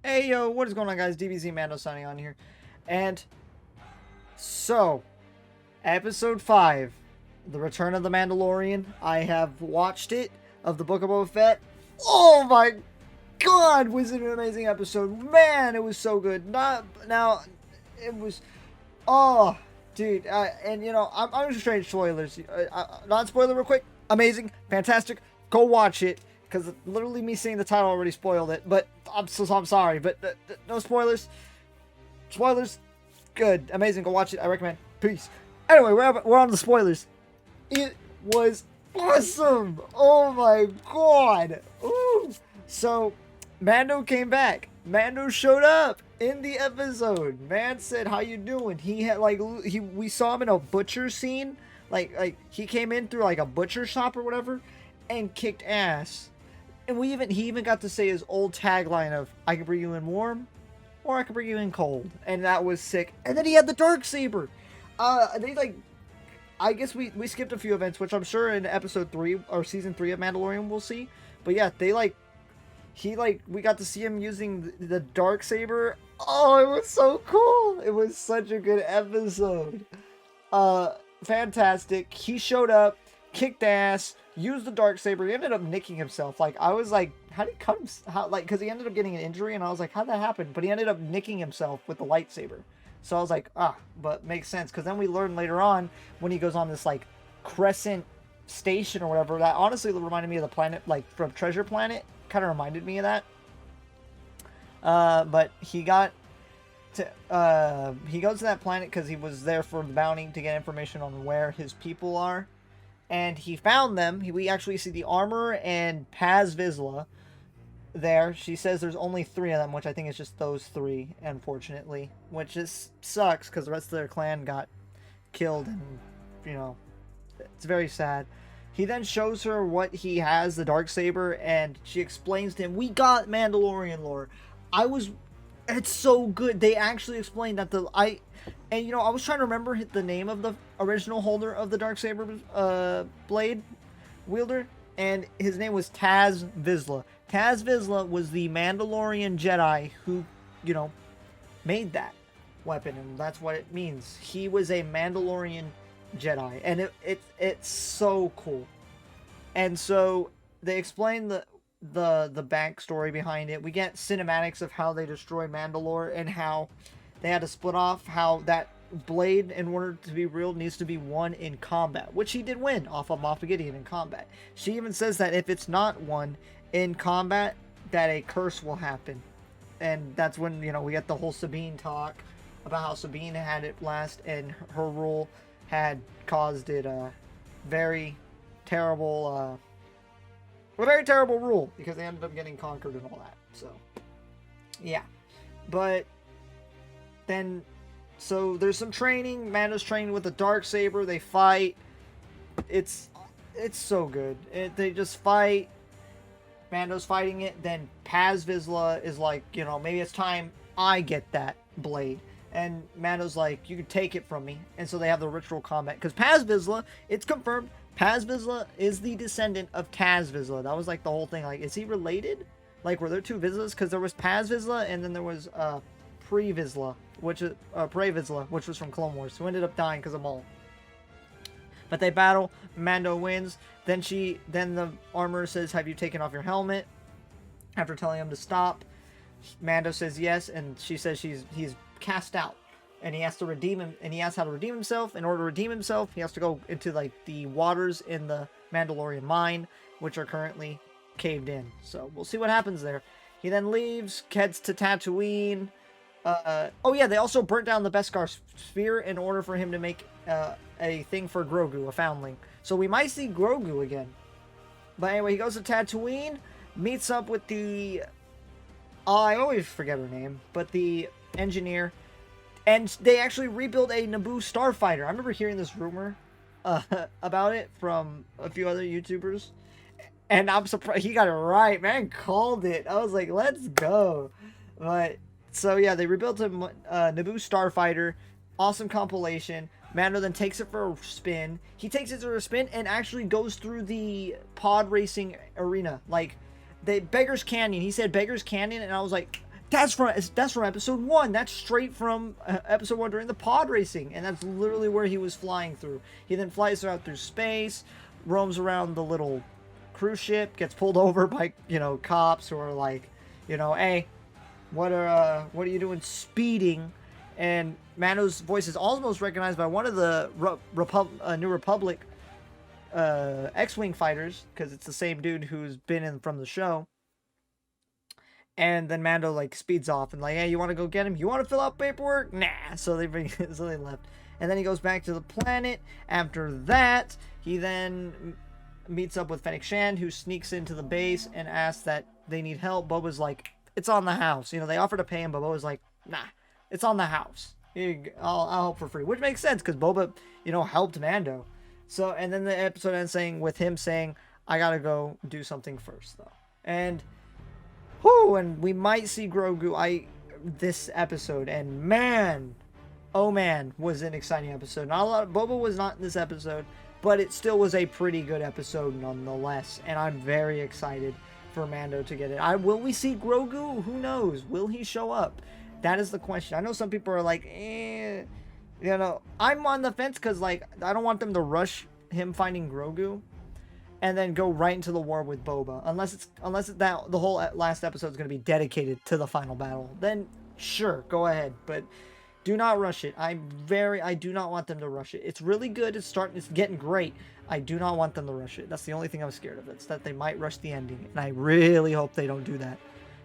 Hey yo, what is going on guys? dbzmando signing on here. And so, episode 5, The Return of the Mandalorian. I have watched it, of the Book of Boba Fett. Oh my god, was it an amazing episode. Man, it was so good. It was, oh, dude. And you know, I'm just straight spoilers. Not spoiler real quick. Amazing, fantastic. Go watch it. Because literally me seeing the title already spoiled it. But I'm sorry. But no spoilers. Spoilers. Good. Amazing. Go watch it. I recommend. Peace. Anyway, we're on the spoilers. It was awesome. Oh my god. Ooh. So, Mando came back. Mando showed up in the episode. Man said, "How you doing?" He had we saw him in a butcher scene. Like he came in through like a butcher shop or whatever, and kicked ass. And he even got to say his old tagline of, "I can bring you in warm, or I can bring you in cold," and that was sick. And then he had the Darksaber. I guess we skipped a few events, which I'm sure in episode 3 or season 3 of Mandalorian we'll see. But yeah, we got to see him using the Darksaber. Oh, it was so cool. It was such a good episode. Fantastic. He showed up, kicked ass, used the Darksaber. He ended up nicking himself. Like, I was like, how did he cut him? Because he ended up getting an injury, and I was like, how'd that happen? But he ended up nicking himself with the lightsaber. So I was like, but makes sense. Because then we learn later on, when he goes on this, like, crescent station or whatever, that honestly reminded me of the planet, like, from Treasure Planet. Kind of reminded me of that. But he goes to that planet because he was there for the bounty to get information on where his people are. And he found them. We actually see the armor and Paz Vizsla there. She says there's only 3 of them, which I think is just those 3, unfortunately. Which just sucks, because the rest of their clan got killed, and, you know, it's very sad. He then shows her what he has, the Darksaber, and she explains to him, we got Mandalorian lore. It's so good. They actually explained that and you know, I was trying to remember the name of the original holder of the Darksaber blade wielder, and his name was Paz Vizsla. Paz Vizsla was the Mandalorian Jedi who, you know, made that weapon, and that's what it means. He was a Mandalorian Jedi, and it's so cool. And so they explain the backstory behind it. We get cinematics of how they destroy Mandalore and how they had to split off, how that blade, in order to be real, needs to be won in combat, which he did win off of Moff Gideon in combat. She even says that if it's not won in combat, that a curse will happen. And that's when, you know, we get the whole Sabine talk about how Sabine had it last, and her rule had caused it a very terrible rule, because they ended up getting conquered and all that. So yeah, but then, so there's some training. Mando's training with the Darksaber. They fight. It's so good. They just fight. Mando's fighting it. Then Paz Vizsla is like, you know, maybe it's time I get that blade. And Mando's like, you can take it from me. And so they have the ritual combat. Because Paz Vizsla, it's confirmed, Paz Vizsla is the descendant of Taz Vizsla. That was like the whole thing. Like, is he related? Like, were there 2 Vizslas? Because there was Paz Vizsla, and then there was Pre Vizsla, which is Pre Vizsla, which was from Clone Wars, who ended up dying because of Maul. But they battle. Mando wins. Then the armorer says, "Have you taken off your helmet?" After telling him to stop, Mando says yes, and she says he's cast out, and he has to redeem him. And he asks how to redeem himself. In order to redeem himself, he has to go into like the waters in the Mandalorian mine, which are currently caved in. So we'll see what happens there. He then leaves, heads to Tatooine. Oh yeah, they also burnt down the Beskar sphere in order for him to make a thing for Grogu, a foundling. So we might see Grogu again. But anyway, he goes to Tatooine, meets up with the... I always forget her name, but the engineer. And they actually rebuild a Naboo Starfighter. I remember hearing this rumor about it from a few other YouTubers. And I'm surprised he got it right, man. Called it. I was like, let's go. But... so yeah, they rebuilt a Naboo Starfighter. Awesome compilation. Mando then takes it for a spin. He takes it for a spin and actually goes through the pod racing arena. Like, Beggar's Canyon. He said Beggar's Canyon, and I was like, That's from episode 1. That's straight from episode 1 during the pod racing, and that's literally where he was flying through. He then flies out through space, roams around the little cruise ship, gets pulled over by, you know, cops who are like, you know, hey, what are you doing speeding? And Mando's voice is almost recognized by one of the New Republic X-Wing fighters, because it's the same dude who's been in from the show. And then Mando like speeds off and like, hey, you want to go get him? You want to fill out paperwork? Nah. So they left. And then he goes back to the planet. After that, he then meets up with Fennec Shand, who sneaks into the base and asks that they need help. Boba's like, it's on the house. You know, they offer to pay him, but Boba's like, nah, it's on the house. I'll help for free, which makes sense because Boba, you know, helped Mando. So, and then the episode ends with him saying, I gotta go do something first, though. And and we might see Grogu this episode, and man, oh man, was an exciting episode. Not a lot of Boba was not in this episode, but it still was a pretty good episode nonetheless, and I'm very excited for Mando to get it. Will we see Grogu? Who knows? Will he show up? That is the question. I know some people are like, you know, I'm on the fence because like I don't want them to rush him finding Grogu and then go right into the war with Boba. Unless the whole last episode is going to be dedicated to the final battle. Then sure, go ahead. But do not rush it. I do not want them to rush it. It's really good. It's getting great. I do not want them to rush it. That's the only thing I'm scared of. It's that they might rush the ending. And I really hope they don't do that.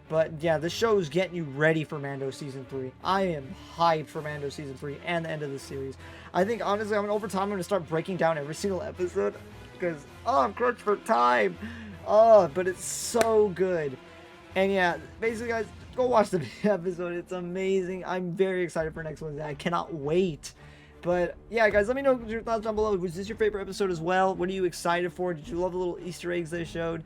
But yeah, this show is getting you ready for Mando Season 3. I am hyped for Mando Season 3 and the end of the series. I think, honestly, over time, I'm going to start breaking down every single episode. Because, I'm crunched for time. But it's so good. And yeah, basically, guys, go watch the episode. It's amazing. I'm very excited for next Wednesday. I cannot wait. But yeah, guys, let me know your thoughts down below. Was this your favorite episode as well? What are you excited for? Did you love the little Easter eggs they showed?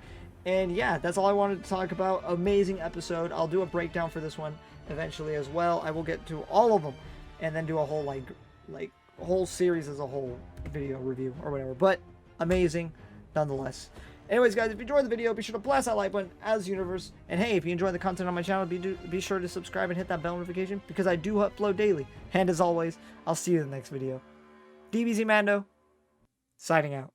And yeah, that's all I wanted to talk about. Amazing episode. I'll do a breakdown for this one eventually as well. I will get to all of them and then do a whole like whole series as a whole video review or whatever. But amazing nonetheless. Anyways, guys, if you enjoyed the video, be sure to blast that like button as universe. And hey, if you enjoy the content on my channel, be sure to subscribe and hit that bell notification because I do upload daily. And as always, I'll see you in the next video. dbzmando, signing out.